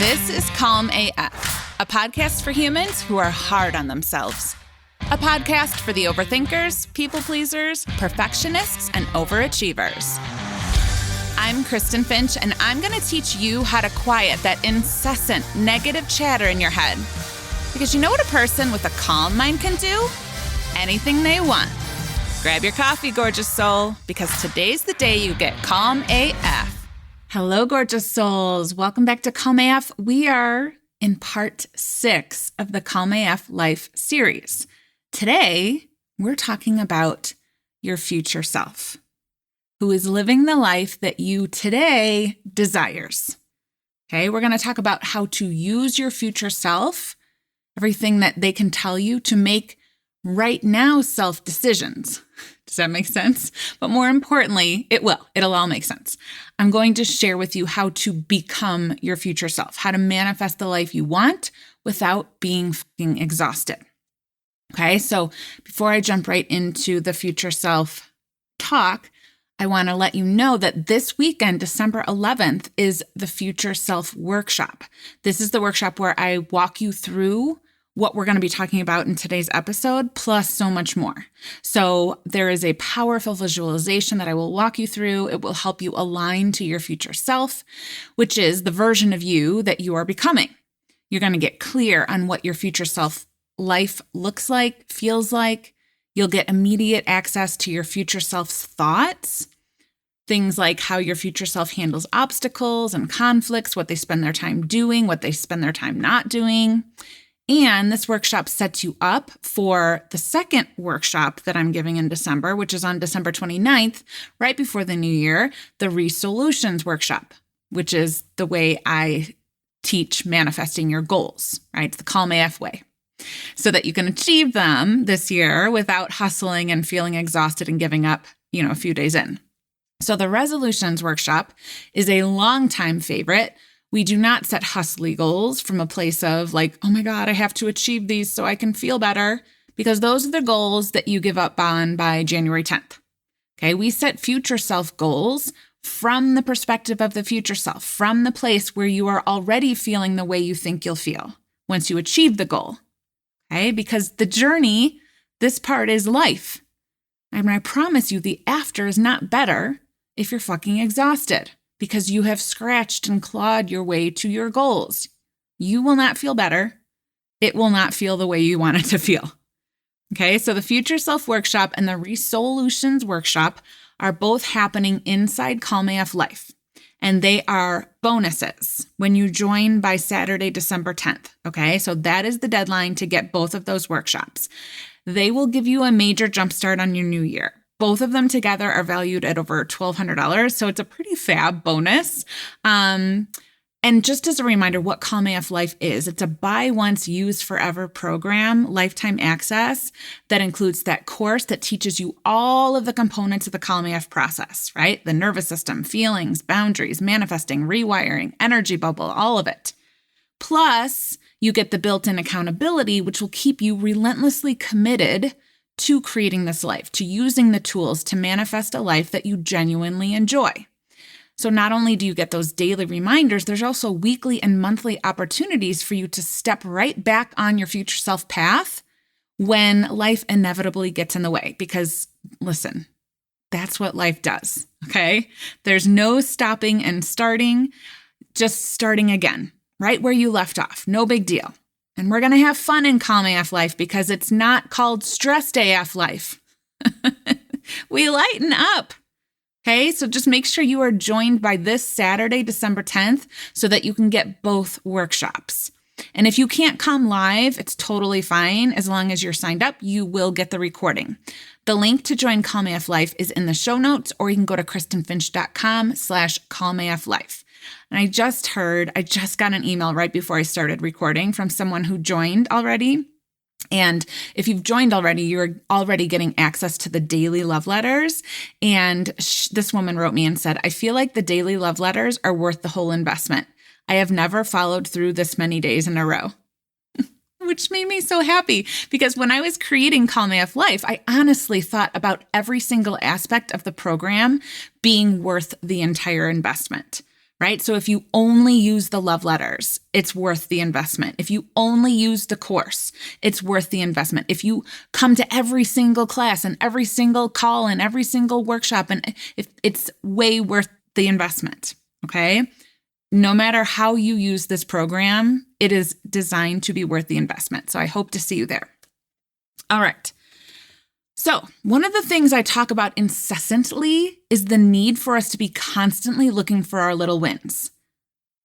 This is Calm AF, a podcast for humans who are hard on themselves. A podcast for the overthinkers, people pleasers, perfectionists, and overachievers. I'm Kristen Finch, and I'm going to teach you how to quiet that incessant negative chatter in your head. Because you know what a person with a calm mind can do? Anything they want. Grab your coffee, gorgeous soul, because today's the day you get Calm AF. Hello, gorgeous souls. Welcome back to Calm AF. We are in part 6 of the Calm AF Life series. Today, we're talking about your future self, who is living the life that you today desires. Okay, we're going to talk about how to use your future self, everything that they can tell you to make right now self decisions. Does that make sense? But more importantly, it will. It'll all make sense. I'm going to share with you how to become your future self, how to manifest the life you want without being fucking exhausted. Okay, so before I jump right into the future self talk, I want to let you know that this weekend, December 11th, is the Future Self Workshop. This is the workshop where I walk you through what we're going to be talking about in today's episode, plus so much more. So there is a powerful visualization that I will walk you through. It will help you align to your future self, which is the version of you that you are becoming. You're going to get clear on what your future self life looks like, feels like. You'll get immediate access to your future self's thoughts, things like how your future self handles obstacles and conflicts, what they spend their time doing, what they spend their time not doing. And this workshop sets you up for the second workshop that I'm giving in December, which is on December 29th, right before the new year, the Resolutions Workshop, which is the way I teach manifesting your goals, right? It's the Calm AF way, so that you can achieve them this year without hustling and feeling exhausted and giving up, a few days in. So the Resolutions Workshop is a longtime favorite. We do not set hustly goals from a place of like, oh my God, I have to achieve these so I can feel better, because those are the goals that you give up on by January 10th. Okay, we set future self goals from the perspective of the future self, from the place where you are already feeling the way you think you'll feel once you achieve the goal. Okay, because the journey, this part is life. And I promise you, the after is not better if you're fucking exhausted, because you have scratched and clawed your way to your goals. You will not feel better. It will not feel the way you want it to feel. Okay, so the Future Self Workshop and the Resolutions Workshop are both happening inside Calm AF Life. And they are bonuses when you join by Saturday, December 10th. Okay, so that is the deadline to get both of those workshops. They will give you a major jumpstart on your new year. Both of them together are valued at over $1,200, so it's a pretty fab bonus. And just as a reminder, what Calm AF Life is, it's a buy once, use forever program, lifetime access, that includes that course that teaches you all of the components of the Calm AF process, right? The nervous system, feelings, boundaries, manifesting, rewiring, energy bubble, all of it. Plus, you get the built-in accountability, which will keep you relentlessly committed to creating this life, to using the tools to manifest a life that you genuinely enjoy. So not only do you get those daily reminders, there's also weekly and monthly opportunities for you to step right back on your future self path when life inevitably gets in the way. Because listen, that's what life does, okay? There's no stopping and starting, just starting again, right where you left off. No big deal. And we're going to have fun in Calm AF Life because it's not called Stressed AF Life. We lighten up. Okay, so just make sure you are joined by this Saturday, December 10th, so that you can get both workshops. And if you can't come live, it's totally fine. As long as you're signed up, you will get the recording. The link to join Calm AF Life is in the show notes, or you can go to kristenfinch.com/calmaflife. And I just got an email right before I started recording from someone who joined already. And if you've joined already, you're already getting access to the daily love letters. And this woman wrote me and said, I feel like the daily love letters are worth the whole investment. I have never followed through this many days in a row. Which made me so happy, because when I was creating Calm AF Life, I honestly thought about every single aspect of the program being worth the entire investment, right? So if you only use the love letters, it's worth the investment. If you only use the course, it's worth the investment. If you come to every single class and every single call and every single workshop, and if it's way worth the investment, okay? No matter how you use this program, it is designed to be worth the investment. So I hope to see you there. All right. So one of the things I talk about incessantly is the need for us to be constantly looking for our little wins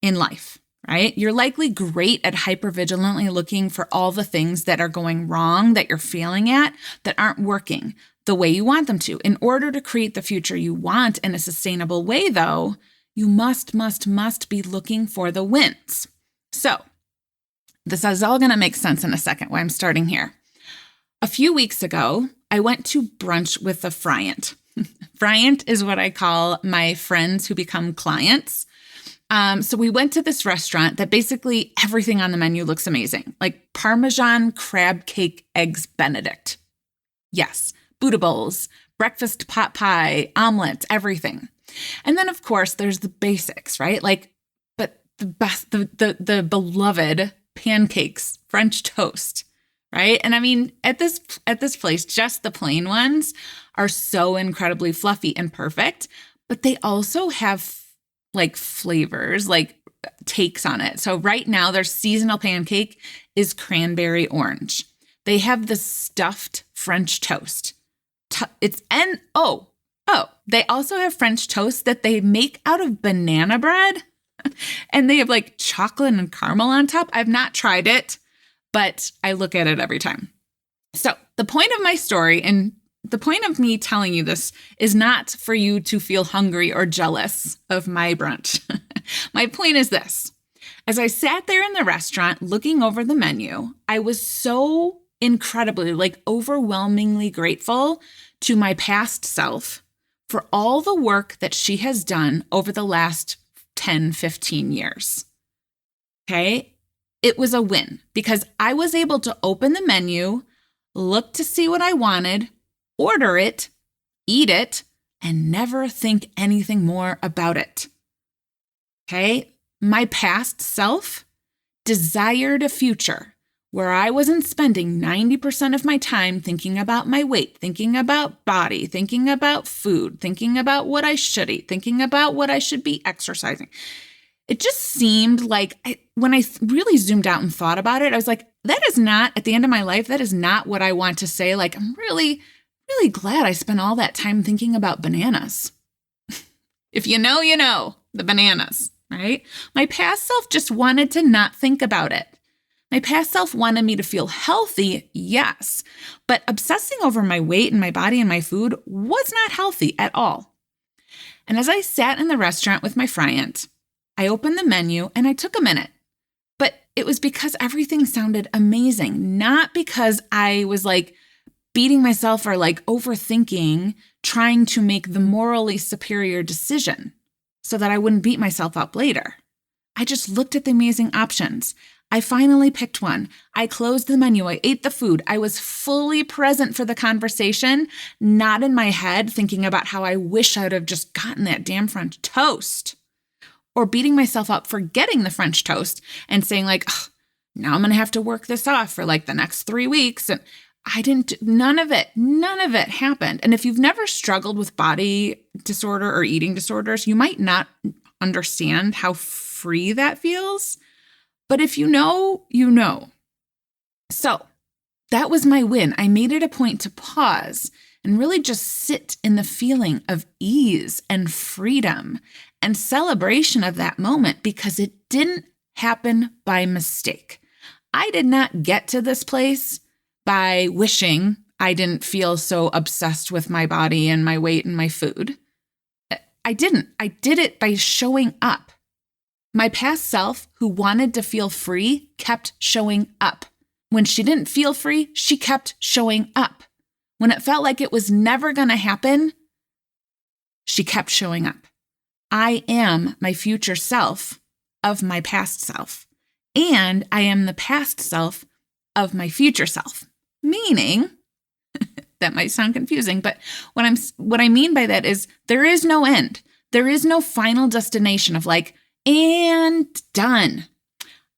in life, right? You're likely great at hypervigilantly looking for all the things that are going wrong, that you're failing at, that aren't working the way you want them to. In order to create the future you want in a sustainable way, though, you must be looking for the wins. So this is all going to make sense in a second why I'm starting here. A few weeks ago, I went to brunch with a Friant. Friant is what I call my friends who become clients. So we went to this restaurant that basically everything on the menu looks amazing, like Parmesan crab cake eggs Benedict. Yes, Buddha bowls, breakfast pot pie, omelet, everything. And then of course there's the basics, right? Like, but the best, the beloved pancakes, French toast. Right. And I mean, at this place, just the plain ones are so incredibly fluffy and perfect, but they also have like flavors, like takes on it. So right now their seasonal pancake is cranberry orange. They have the stuffed French toast. They also have French toast that they make out of banana bread and they have like chocolate and caramel on top. I've not tried it, but I look at it every time. So the point of my story and the point of me telling you this is not for you to feel hungry or jealous of my brunch. My point is this. As I sat there in the restaurant looking over the menu, I was so incredibly, like overwhelmingly grateful to my past self for all the work that she has done over the last 10, 15 years. Okay? It was a win because I was able to open the menu, look to see what I wanted, order it, eat it, and never think anything more about it. Okay? My past self desired a future where I wasn't spending 90% of my time thinking about my weight, thinking about body, thinking about food, thinking about what I should eat, thinking about what I should be exercising. It just seemed like when I really zoomed out and thought about it, I was like, that is not, at the end of my life, that is not what I want to say. Like, I'm really, really glad I spent all that time thinking about bananas. If you know, you know, the bananas, right? My past self just wanted to not think about it. My past self wanted me to feel healthy, yes, but obsessing over my weight and my body and my food was not healthy at all. And as I sat in the restaurant with my Friant, I opened the menu and I took a minute, but it was because everything sounded amazing, not because I was like beating myself or like overthinking, trying to make the morally superior decision so that I wouldn't beat myself up later. I just looked at the amazing options. I finally picked one. I closed the menu. I ate the food. I was fully present for the conversation, not in my head thinking about how I wish I would have just gotten that damn French toast. Or beating myself up for getting the French toast and saying like, now I'm going to have to work this off for like the next 3 weeks. And none of it happened. And if you've never struggled with body disorder or eating disorders, you might not understand how free that feels. But if you know, you know. So that was my win. I made it a point to pause and really just sit in the feeling of ease and freedom and celebration of that moment because it didn't happen by mistake. I did not get to this place by wishing I didn't feel so obsessed with my body and my weight and my food. I didn't. I did it by showing up. My past self, who wanted to feel free, kept showing up. When she didn't feel free, she kept showing up. When it felt like it was never going to happen, she kept showing up. I am my future self of my past self, and I am the past self of my future self. Meaning, that might sound confusing, but what I mean by that is there is no end. There is no final destination of like, and done.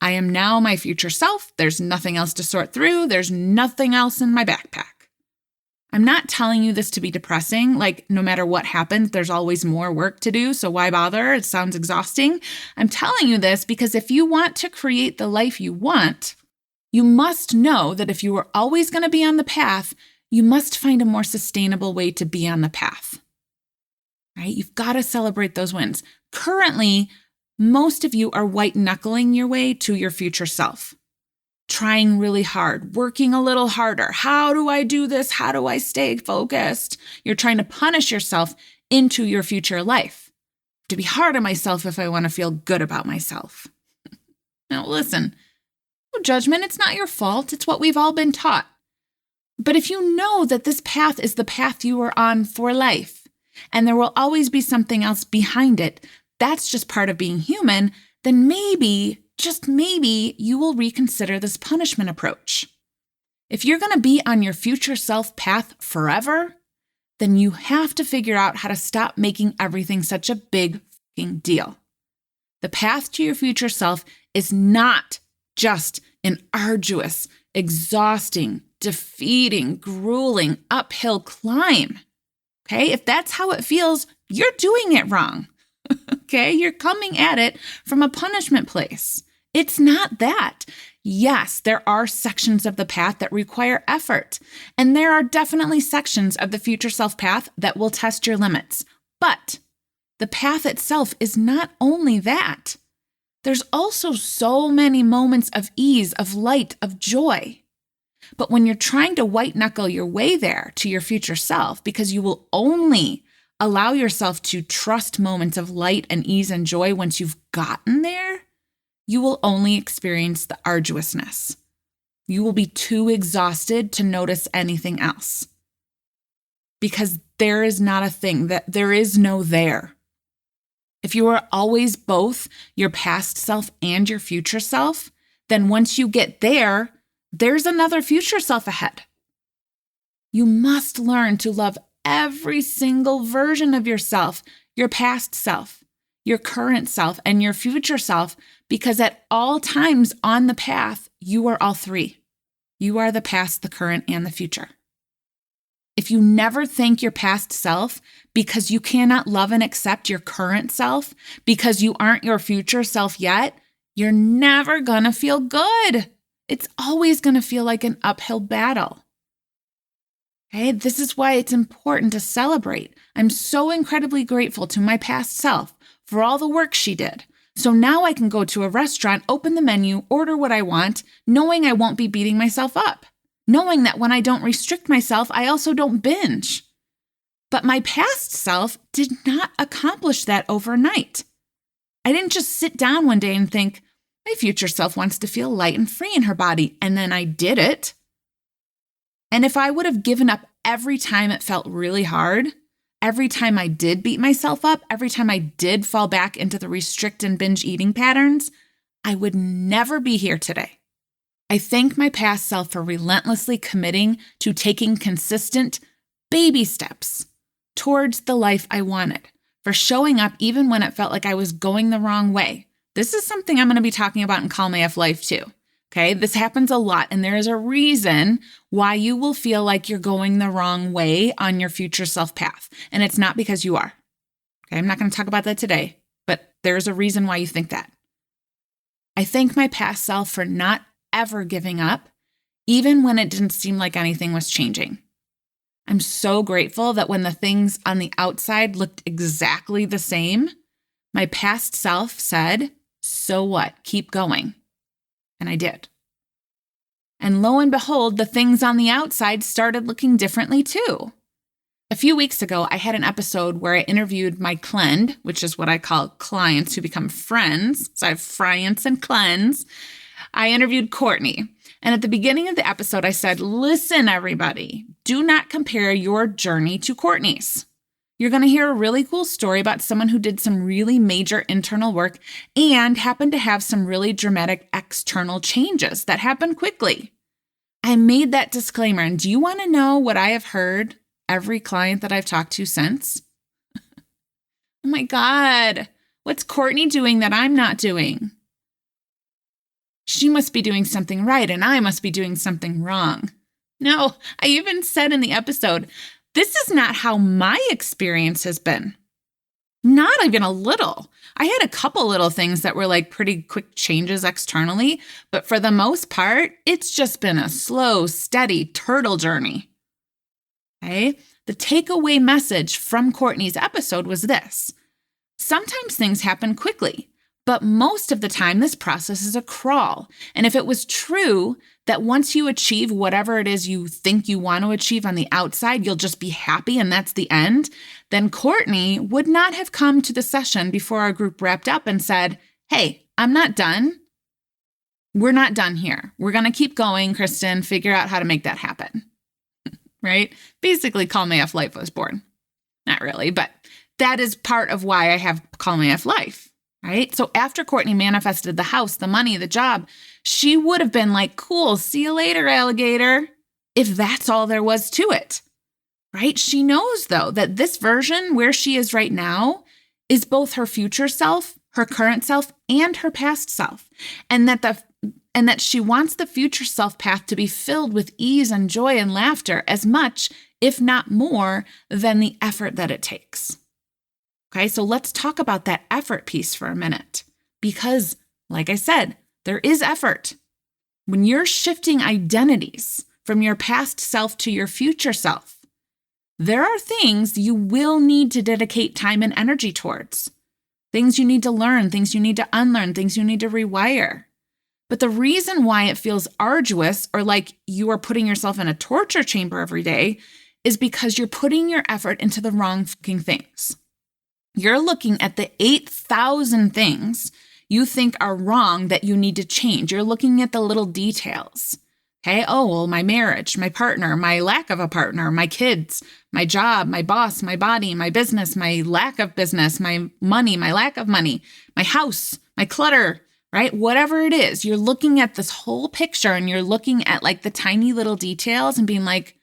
I am now my future self. There's nothing else to sort through. There's nothing else in my backpack. I'm not telling you this to be depressing. Like, no matter what happens, there's always more work to do. So why bother? It sounds exhausting. I'm telling you this because if you want to create the life you want, you must know that if you are always going to be on the path, you must find a more sustainable way to be on the path. Right? You've got to celebrate those wins. Currently, most of you are white knuckling your way to your future self. Trying really hard, working a little harder. How do I do this? How do I stay focused? You're trying to punish yourself into your future life. To be hard on myself if I want to feel good about myself. Now listen, no judgment. It's not your fault. It's what we've all been taught. But if you know that this path is the path you are on for life, and there will always be something else behind it, that's just part of being human, then maybe, just maybe, you will reconsider this punishment approach. If you're going to be on your future self path forever, then you have to figure out how to stop making everything such a big fucking deal. The path to your future self is not just an arduous, exhausting, defeating, grueling, uphill climb. Okay? If that's how it feels, you're doing it wrong. Okay? You're coming at it from a punishment place. It's not that. Yes, there are sections of the path that require effort, and there are definitely sections of the future self path that will test your limits. But the path itself is not only that. There's also so many moments of ease, of light, of joy. But when you're trying to white knuckle your way there to your future self, because you will only allow yourself to trust moments of light and ease and joy once you've gotten there, you will only experience the arduousness. You will be too exhausted to notice anything else. Because there is not a thing, that there is no there. If you are always both your past self and your future self, then once you get there, there's another future self ahead. You must learn to love every single version of yourself, your past self, your current self, and your future self, because at all times on the path, you are all three. You are the past, the current, and the future. If you never thank your past self because you cannot love and accept your current self because you aren't your future self yet, you're never gonna feel good. It's always gonna feel like an uphill battle. Okay, this is why it's important to celebrate. I'm so incredibly grateful to my past self for all the work she did. So now I can go to a restaurant, open the menu, order what I want, knowing I won't be beating myself up. Knowing that when I don't restrict myself, I also don't binge. But my past self did not accomplish that overnight. I didn't just sit down one day and think, my future self wants to feel light and free in her body, and then I did it. And if I would have given up every time it felt really hard, every time I did beat myself up, every time I did fall back into the restrict and binge eating patterns, I would never be here today. I thank my past self for relentlessly committing to taking consistent baby steps towards the life I wanted, for showing up even when it felt like I was going the wrong way. This is something I'm going to be talking about in Calm AF Life too. Okay, this happens a lot, and there is a reason why you will feel like you're going the wrong way on your future self path, and it's not because you are. Okay, I'm not going to talk about that today, but there's a reason why you think that. I thank my past self for not ever giving up, even when it didn't seem like anything was changing. I'm so grateful that when the things on the outside looked exactly the same, my past self said, "So what? Keep going." And I did. And lo and behold, the things on the outside started looking differently too. A few weeks ago, I had an episode where I interviewed my clend, which is what I call clients who become friends. So I have friends and clends. I interviewed Courtney. And at the beginning of the episode, I said, listen, everybody, do not compare your journey to Courtney's. You're going to hear a really cool story about someone who did some really major internal work and happened to have some really dramatic external changes that happened quickly. I made that disclaimer. And do you want to know what I have heard every client that I've talked to since? Oh my God, What's Courtney doing that I'm not doing? She must be doing something right and I must be doing something wrong. No, I even said in the episode, this is not how my experience has been. Not even a little. I had a couple little things that were like pretty quick changes externally, but for the most part, it's just been a slow, steady turtle journey. Okay? The takeaway message from Courtney's episode was this. Sometimes things happen quickly, but most of the time this process is a crawl. And if it was true that once you achieve whatever it is you think you want to achieve on the outside, you'll just be happy and that's the end, then Courtney would not have come to the session before our group wrapped up and said, hey, I'm not done. We're not done here. We're going to keep going, Kristen, figure out how to make that happen. Right? Basically, Calm AF Life was born. Not really, but that is part of why I have Calm AF Life. Right? So after Courtney manifested the house, the money, the job, she would have been like, cool, see you later, alligator, if that's all there was to it. Right? She knows, though, that this version where she is right now is both her future self, her current self, and her past self. And that she wants the future self path to be filled with ease and joy and laughter as much, if not more, than the effort that it takes. Okay, so let's talk about that effort piece for a minute. Because, like I said, there is effort. When you're shifting identities from your past self to your future self, there are things you will need to dedicate time and energy towards. Things you need to learn, things you need to unlearn, things you need to rewire. But the reason why it feels arduous or like you are putting yourself in a torture chamber every day is because you're putting your effort into the wrong fucking things. You're looking at the 8,000 things you think are wrong that you need to change. You're looking at the little details. Okay, oh, well, my marriage, my partner, my lack of a partner, my kids, my job, my boss, my body, my business, my lack of business, my money, my lack of money, my house, my clutter, right? Whatever it is, you're looking at this whole picture and you're looking at like the tiny little details and being like,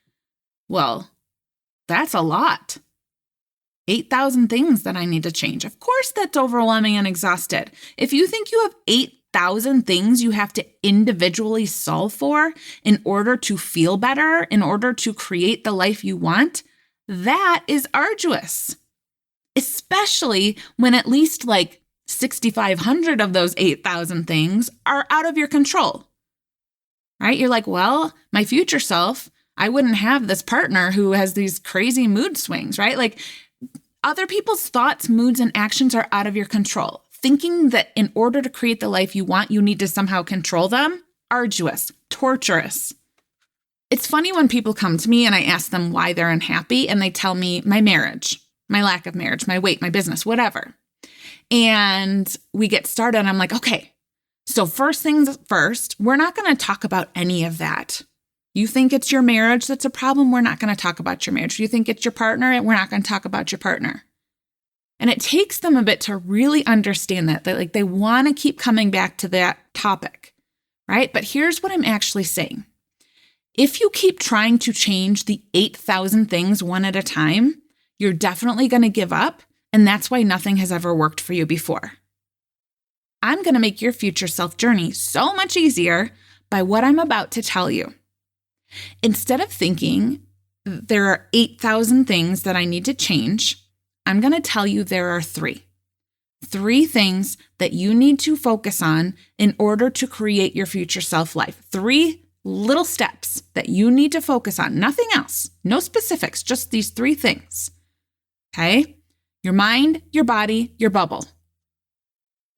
well, that's a lot. 8,000 things that I need to change. Of course, that's overwhelming and exhausted. If you think you have 8,000 things you have to individually solve for in order to feel better, in order to create the life you want, that is arduous. Especially when at least like 6,500 of those 8,000 things are out of your control. Right? You're like, well, my future self, I wouldn't have this partner who has these crazy mood swings, right? Like, other people's thoughts, moods, and actions are out of your control. Thinking that in order to create the life you want, you need to somehow control them, arduous, torturous. It's funny when people come to me and I ask them why they're unhappy and they tell me my marriage, my lack of marriage, my weight, my business, whatever. And we get started and I'm like, okay, so first things first, we're not going to talk about any of that. You think it's your marriage that's a problem? We're not going to talk about your marriage. You think it's your partner? We're not going to talk about your partner. And it takes them a bit to really understand that like they want to keep coming back to that topic, right? But here's what I'm actually saying. If you keep trying to change the 8,000 things one at a time, you're definitely going to give up. And that's why nothing has ever worked for you before. I'm going to make your future self journey so much easier by what I'm about to tell you. Instead of thinking there are 8,000 things that I need to change, I'm going to tell you there are three. Three things that you need to focus on in order to create your future self life. Three little steps that you need to focus on. Nothing else. No specifics, just these three things. Okay? Your mind, your body, your bubble.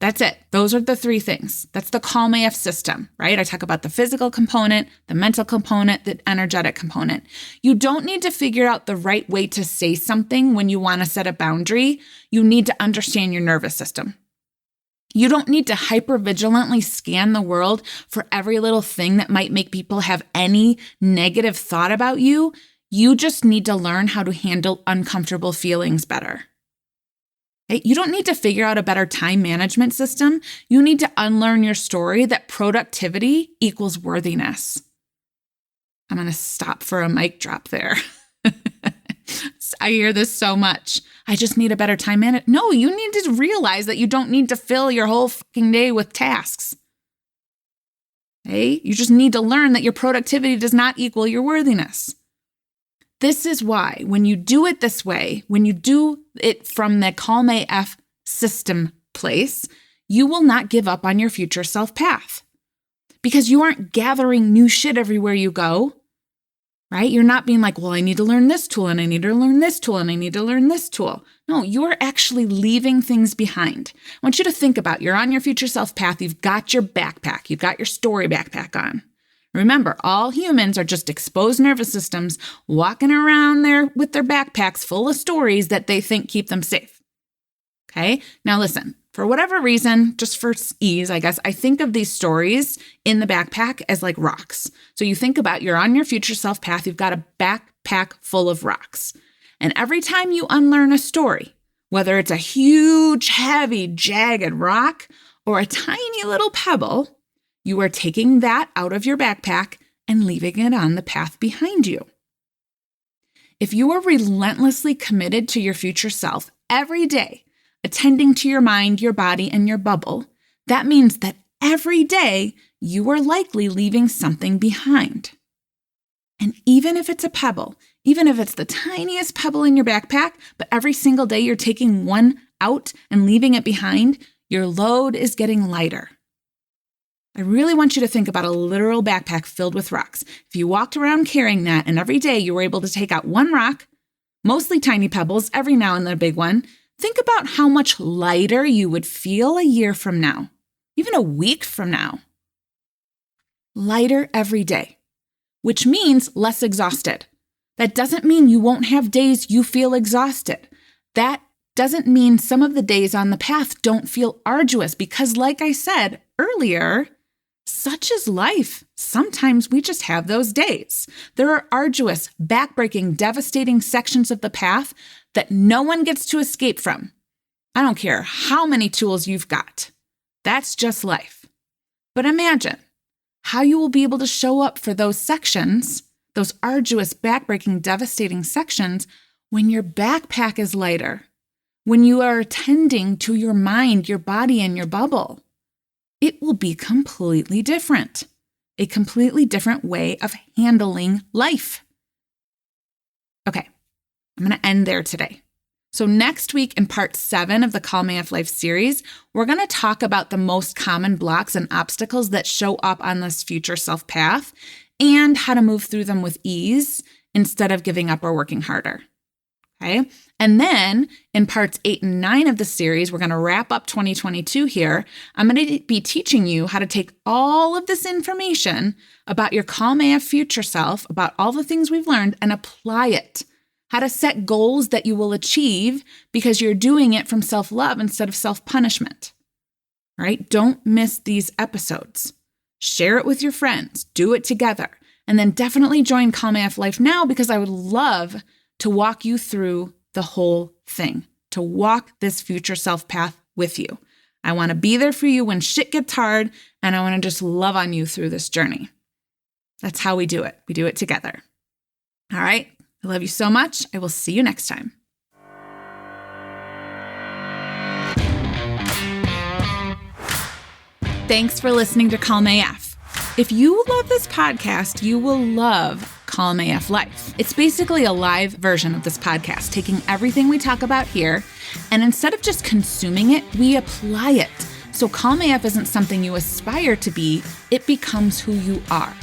That's it. Those are the three things. That's the Calm AF system, right? I talk about the physical component, the mental component, the energetic component. You don't need to figure out the right way to say something when you want to set a boundary. You need to understand your nervous system. You don't need to hypervigilantly scan the world for every little thing that might make people have any negative thought about you. You just need to learn how to handle uncomfortable feelings better. You don't need to figure out a better time management system. You need to unlearn your story that productivity equals worthiness. I'm going to stop for a mic drop there. I hear this so much. I just need a better time management. No, you need to realize that you don't need to fill your whole fucking day with tasks. Okay? You just need to learn that your productivity does not equal your worthiness. This is why when you do it this way, when you do it from the Calm AF system place, you will not give up on your future self path because you aren't gathering new shit everywhere you go, right? You're not being like, well, I need to learn this tool and I need to learn this tool and I need to learn this tool. No, you're actually leaving things behind. I want you to think about, you're on your future self path. You've got your backpack. You've got your story backpack on. Remember, all humans are just exposed nervous systems walking around there with their backpacks full of stories that they think keep them safe. Okay? Now listen, for whatever reason, just for ease, I guess, I think of these stories in the backpack as like rocks. So you think about you're on your future self path, you've got a backpack full of rocks. And every time you unlearn a story, whether it's a huge, heavy, jagged rock or a tiny little pebble, you are taking that out of your backpack and leaving it on the path behind you. If you are relentlessly committed to your future self every day, attending to your mind, your body, and your bubble, that means that every day you are likely leaving something behind. And even if it's a pebble, even if it's the tiniest pebble in your backpack, but every single day you're taking one out and leaving it behind, your load is getting lighter. I really want you to think about a literal backpack filled with rocks. If you walked around carrying that and every day you were able to take out one rock, mostly tiny pebbles, every now and then a big one, think about how much lighter you would feel a year from now, even a week from now. Lighter every day, which means less exhausted. That doesn't mean you won't have days you feel exhausted. That doesn't mean some of the days on the path don't feel arduous because, like I said earlier, such is life. Sometimes we just have those days. There are arduous, backbreaking, devastating sections of the path that no one gets to escape from. I don't care how many tools you've got. That's just life. But imagine how you will be able to show up for those sections, those arduous, backbreaking, devastating sections, when your backpack is lighter, when you are attending to your mind, your body, and your bubble. It will be completely different, a completely different way of handling life. Okay, I'm going to end there today. So next week in part 7 of the Calm AF Life series, we're going to talk about the most common blocks and obstacles that show up on this future self path and how to move through them with ease instead of giving up or working harder. Okay. And then in parts 8 and 9 of the series, we're going to wrap up 2022 here. I'm going to be teaching you how to take all of this information about your Calm AF future self, about all the things we've learned, and apply it. How to set goals that you will achieve because you're doing it from self-love instead of self-punishment. All right? Don't miss these episodes. Share it with your friends. Do it together. And then definitely join Calm AF Life now because I would love to walk you through the whole thing, to walk this future self path with you. I want to be there for you when shit gets hard, and I want to just love on you through this journey. That's how we do it. We do it together. All right. I love you so much. I will see you next time. Thanks for listening to Calm AF. If you love this podcast, you will love Calm AF Life. It's basically a live version of this podcast, taking everything we talk about here, and instead of just consuming it, we apply it. So Calm AF isn't something you aspire to be, it becomes who you are.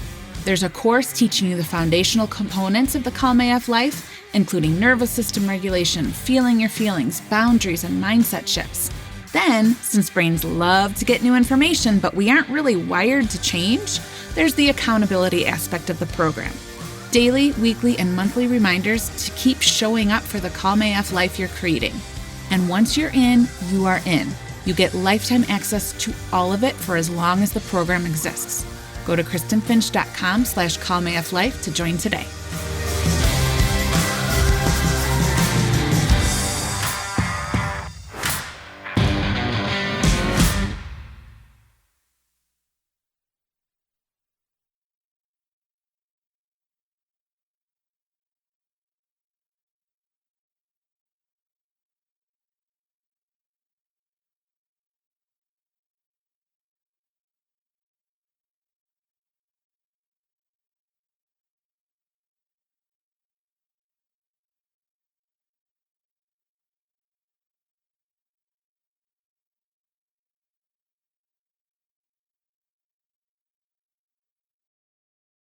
There's a course teaching you the foundational components of the Calm AF Life, including nervous system regulation, feeling your feelings, boundaries, and mindset shifts. Then, since brains love to get new information, but we aren't really wired to change, there's the accountability aspect of the program. Daily, weekly, and monthly reminders to keep showing up for the Calm AF life you're creating. And once you're in, you are in. You get lifetime access to all of it for as long as the program exists. Go to KristenFinch.com/CalmAFLife to join today.